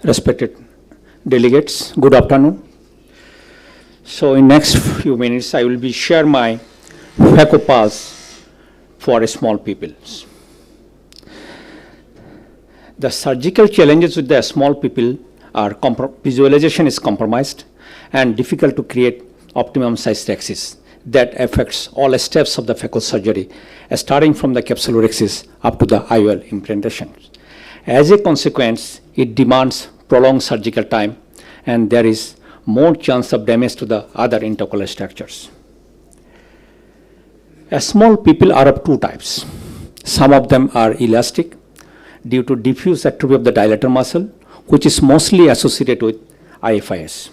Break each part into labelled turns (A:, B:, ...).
A: Respected delegates, good afternoon. So in next few minutes, I will be share my phaco paths for small pupils. The surgical challenges with the small pupil are visualization is compromised and difficult to create optimum sized axis that affects all steps of the phaco surgery, starting from the capsulorhexis up to the IOL implantation. As a consequence, it demands prolonged surgical time, and there is more chance of damage to the other intercostal structures. A small pupil are of two types. Some of them are elastic due to diffuse atrophy of the dilator muscle, which is mostly associated with IFIS.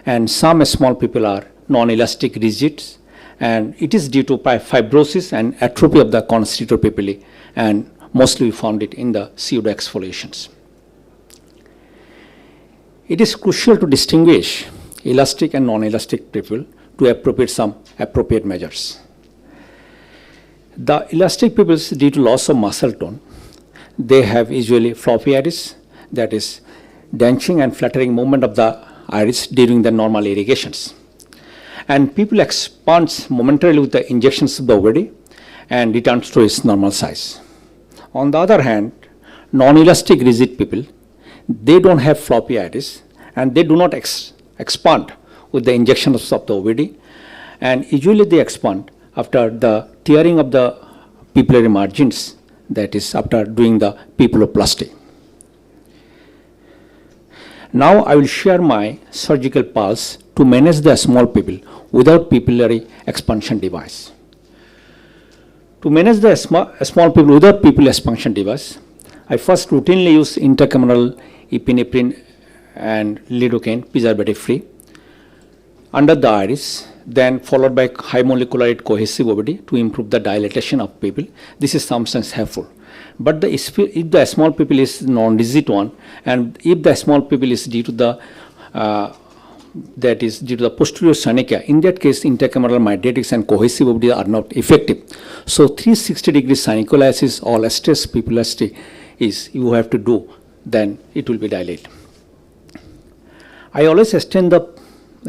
A: And some small pupil are non-elastic rigid, and it is due to fibrosis and atrophy of the constrictor pupillae, and mostly we found it in the pseudoexfoliations. It is crucial to distinguish elastic and non-elastic pupil to appropriate some appropriate measures. The elastic pupils, due to loss of muscle tone, they have usually floppy iris, that is denting and flattering movement of the iris during the normal irrigations. And pupil expands momentarily with the injections of the OVD and returns to its normal size. On the other hand, non-elastic rigid pupil, they don't have floppy iris and they do not expand with the injections of the OVD, and usually they expand after the tearing of the pupillary margins, that is after doing the pupilloplasty. Now I will share my surgical paths to manage the small pupil without pupillary expansion device. To manage the small pupil without pupil expansion device, I first routinely use intracameral epinephrine and lidocaine, preservative free, under the iris, then followed by high molecular weight cohesive OVD to improve the dilatation of pupil. This is sometimes helpful. But if the small pupil is non-rigid one, and if the small pupil is due to the posterior synechia, in that case intracameral mydriatics and cohesive OVD are not effective. So 360-degree synecholysis or stress pupillasty is you have to do, then it will be dilated. I always extend the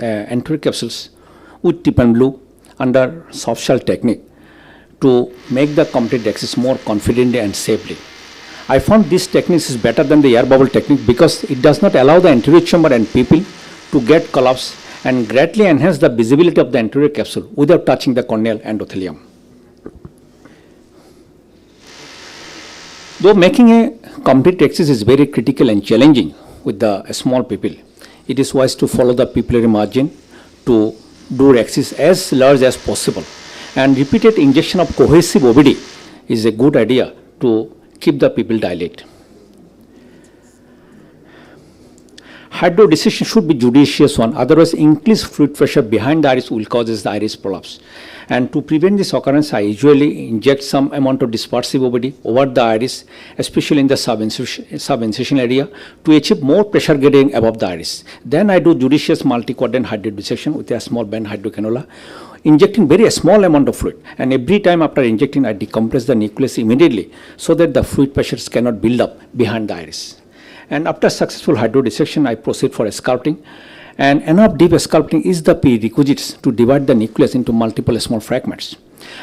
A: anterior capsules with tip and blue under soft shell technique to make the complete axis more confidently and safely. I found this technique is better than the air bubble technique because it does not allow the anterior chamber and pupil to get collapse and greatly enhance the visibility of the anterior capsule without touching the corneal endothelium. Though making a complete axis is very critical and challenging with the small pupil, it is wise to follow the pupillary margin to do axis as large as possible, and repeated injection of cohesive OVD is a good idea to keep the pupil dilated. Hydrodissection should be judicious one, otherwise increased fluid pressure behind the iris will cause the iris prolapse. And to prevent this occurrence, I usually inject some amount of dispersive OVD over the iris, especially in the subincision area, to achieve more pressure gradient above the iris. Then I do judicious multi-quadrant hydrodissection with a small band hydrocannula, injecting very small amount of fluid, and every time after injecting I decompress the nucleus immediately so that the fluid pressures cannot build up behind the iris. And after successful hydrodissection, I proceed for sculpting, and enough deep sculpting is the prerequisite to divide the nucleus into multiple small fragments.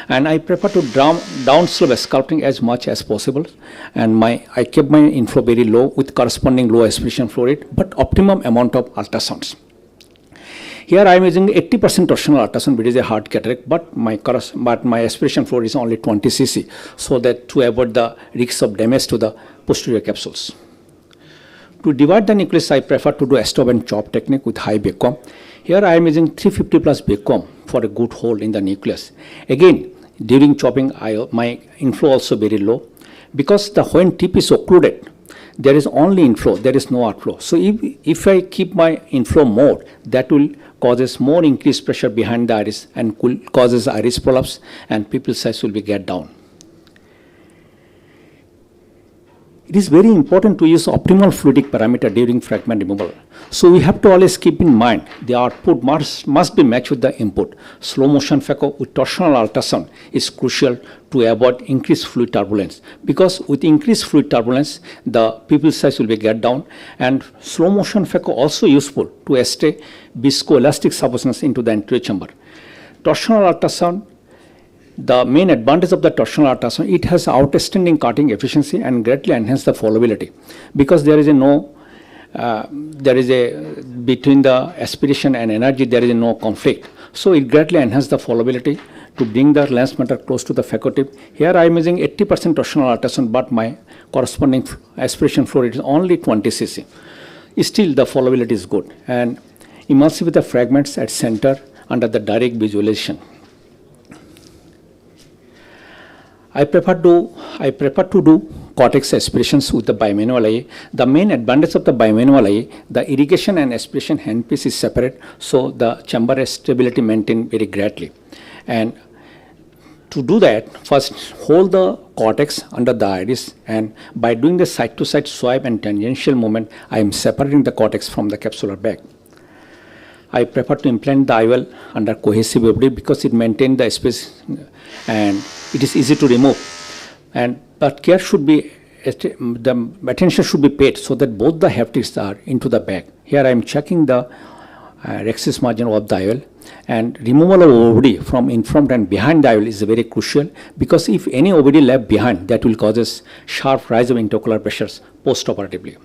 A: And I prefer to downslope sculpting as much as possible, and I kept my inflow very low with corresponding low aspiration flow rate, but optimum amount of ultrasounds. Here I am using 80% torsional ultrasound, which is a hard cataract, but my aspiration flow is only 20 cc, so that to avoid the risk of damage to the posterior capsules. To divide the nucleus, I prefer to do a stop and chop technique with high vacuum. Here I am using 350 plus vacuum for a good hold in the nucleus. Again, during chopping, my inflow also very low, because when tip is occluded, there is only inflow, there is no outflow. So if I keep my inflow more, that will causes more increased pressure behind the iris and causes iris prolapse, and pupil size will be get down. It is very important to use optimal fluidic parameter during fragment removal. So we have to always keep in mind the output must be matched with the input. Slow motion phaco with torsional ultrasound is crucial to avoid increased fluid turbulence, because with increased fluid turbulence, the pupil size will be get down, and slow motion phaco also useful to assay viscoelastic substance into the anterior chamber. Torsional ultrasound, the main advantage of the torsional ultrasound, it has outstanding cutting efficiency and greatly enhance the followability, because there is between the aspiration and energy, there is no conflict. So it greatly enhances the followability to bring the lens matter close to the phaco tip. Here I am using 80% torsional ultrasound, but my corresponding aspiration flow rate is only 20 cc. Still the followability is good, and emulsive with the fragments at center under the direct visualization. I prefer to do cortex aspirations with the bimanual eye. The main advantage of the bimanual eye, the irrigation and aspiration handpiece is separate, so the chamber stability maintained very greatly. And to do that, first hold the cortex under the iris, and by doing the side-to-side swipe and tangential movement, I am separating the cortex from the capsular bag. I prefer to implant the IOL under cohesive OBD because it maintains the space and it is easy to remove. But care should be, the attention should be paid so that both the haptics are into the bag. Here I am checking the rhexis margin of the IOL, and removal of OBD from in front and behind the IOL is very crucial, because if any OBD left behind, that will cause sharp rise of intraocular pressures post-operatively.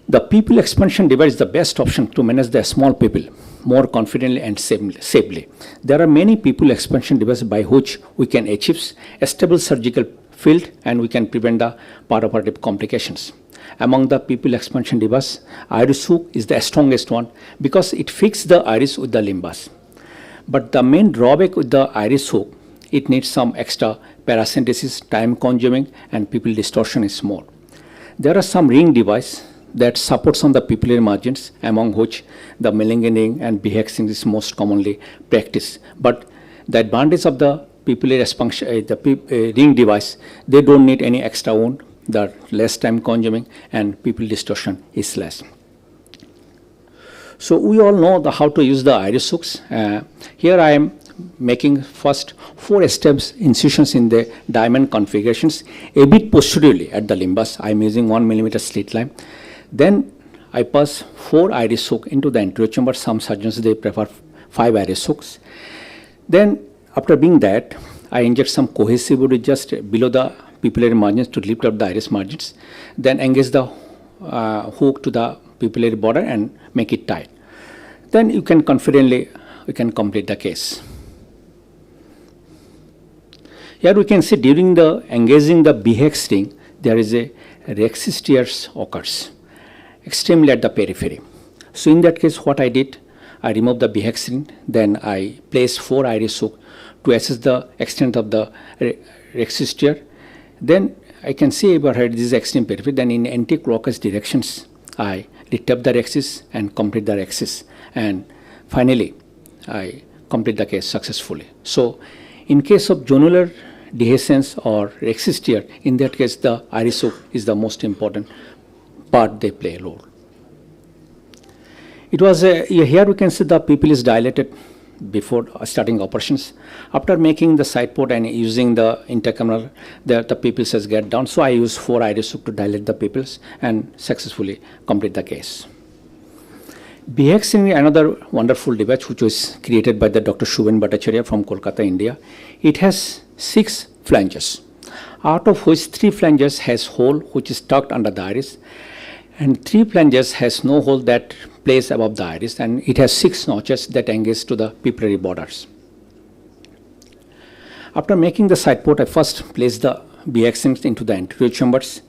A: The pupil expansion device is the best option to manage the small pupil more confidently and safely. There are many pupil expansion devices by which we can achieve a stable surgical field and we can prevent the postoperative complications. Among the pupil expansion devices, iris hook is the strongest one because it fixes the iris with the limbus. But the main drawback with the iris hook, it needs some extra paracentesis, time consuming, and pupil distortion is small. There are some ring devices that supports on the pupillary margins, among which the malingering and behexing is most commonly practiced. But the advantage of the pupillary expansion, ring device, they don't need any extra wound, the less time consuming, and pupil distortion is less. So we all know how to use the iris hooks. Here I am making first 4 steps incisions in the diamond configurations, a bit posteriorly at the limbus. I am using 1 mm slit line. Then I pass 4 iris hooks into the anterior chamber. Some surgeons, they prefer 5 iris hooks. Then after doing that, I inject some cohesive wood just below the pupillary margins to lift up the iris margins. Then engage the hook to the pupillary border and make it tight. Then you can confidently complete the case. Here we can see during the engaging the BX ring, there is a rhexis tears occurs extremely at the periphery. So in that case, what I did, I removed the BX ring, then I placed 4 iris hooks to assess the extent of the rhexis tear. Then I can see overhead this extreme periphery. Then in anti-clockwise directions, I lift up the rhexis and complete the rhexis. And finally, I complete the case successfully. So in case of zonular dehiscence or rhexis tear, in that case, the iris hook is the most important part they play a role. It was here we can see the pupil is dilated before starting operations. After making the side port and using the intercameral, the pupils has get down. So I use 4 iris hooks to dilate the pupils and successfully complete the case. BX ring is another wonderful device which was created by the Dr. Shubhen Bhattacharya from Kolkata, India. It has 6 flanges, out of which 3 flanges has hole which is tucked under the iris, and 3 flanges has no hole that plays above the iris, and it has 6 notches that engage to the pupillary borders. After making the side port, I first place the BX rings into the anterior chambers.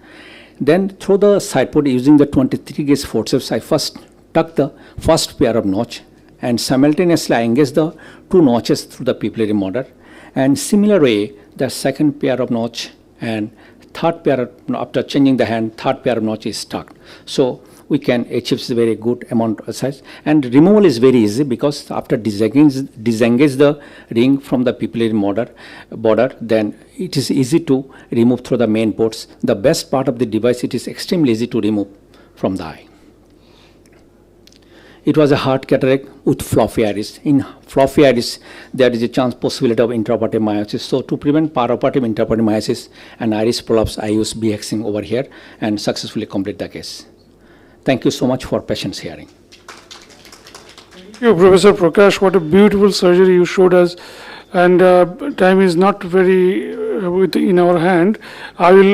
A: Then through the side port using the 23 gauge forceps, I first tuck the first pair of notch, and simultaneously I engage the 2 notches through the pupillary border. And similar way, the second pair of notch and third pair of, after changing the hand, third pair of notch is tucked. So we can achieve a very good amount of size. And removal is very easy, because after disengage the ring from the pupillary border, then it is easy to remove through the main ports. The best part of the device, it is extremely easy to remove from the eye. It was a hard cataract with floppy iris. In floppy iris, there is a possibility of intraoperative miosis. So to prevent perioperative intraoperative miosis and iris prolapse, I use BHexing over here and successfully complete the case. Thank you so much for patience hearing.
B: Thank you, Professor Prakash. What a beautiful surgery you showed us. And time is not very in our hand. I will